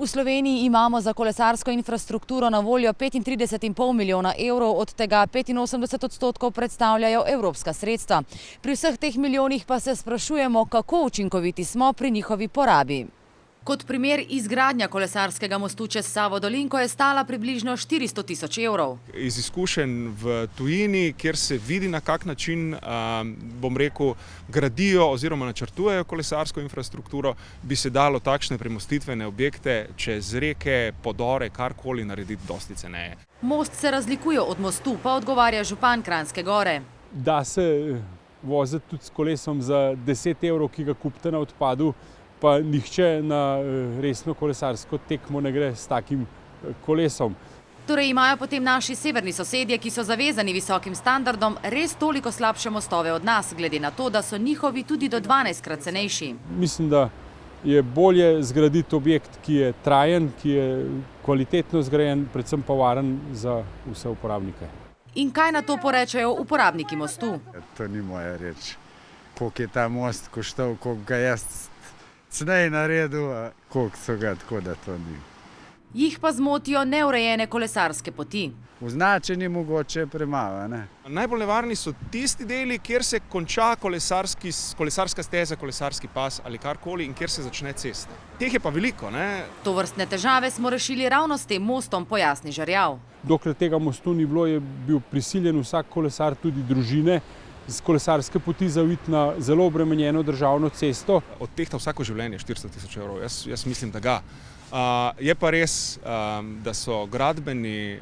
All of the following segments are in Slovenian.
V Sloveniji imamo za kolesarsko infrastrukturo na voljo 35,5 milijona evrov, od tega 85% predstavljajo evropska sredstva. Pri vseh teh milijonih pa se sprašujemo, kako učinkoviti smo pri njihovi porabi. Kot primer, izgradnja kolesarskega mostu čez Savo Dolinko je stala približno 400 tisoč evrov. Iz izkušenj v tujini, kjer se vidi, na kak način, gradijo oziroma načrtujejo kolesarsko infrastrukturo, bi se dalo takšne premostitvene objekte čez reke, podore, karkoli narediti dosti ceneje. Most se razlikuje od mostu, pa odgovarja župan Kranjske Gore. Da se voziti tudi s kolesom za 10 evrov, ki ga kupite na odpadu, pa nihče na resno kolesarsko tekmo ne gre s takim kolesom. Torej imajo potem naši severni sosedje, ki so zavezani visokim standardom, res toliko slabše mostove od nas, glede na to, da so njihovi tudi do 12-krat cenejši. Mislim, da je bolje zgraditi objekt, ki je trajen, ki je kvalitetno zgrajen, predvsem pa varen za vse uporabnike. In kaj na to porečejo uporabniki mostu? To ni moja reč. Koliko je ta most koštal, koliko ga jaz cenej naredil, koliko so ga, tako da to ni. Jih pa zmotijo neurejene kolesarske poti. Označeni mogoče premalo, ne? Najbolj nevarni so tisti deli, kjer se konča kolesarska steza, kolesarski pas ali karkoli in kjer se začne cesta. Teh je pa veliko, ne? Tovrstne težave smo rešili ravno s tem mostom, pojasni Žerjav. Dokler tega mostu ni bilo, je bil prisiljen vsak kolesar, tudi družine, z kolesarske poti zaviti na zelo obremenjeno državno cesto. Odtehta vsako življenje 400 tisoč evrov. Jaz mislim, da ga. Je pa res, da so gradbeni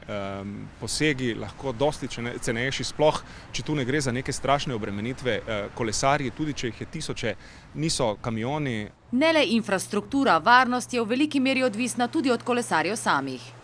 posegi lahko dosti cenejši, sploh če tu ne gre za neke strašne obremenitve. Kolesarji, tudi če jih je tisoče, niso kamioni. Ne le infrastruktura, varnost je v veliki meri odvisna tudi od kolesarjev samih.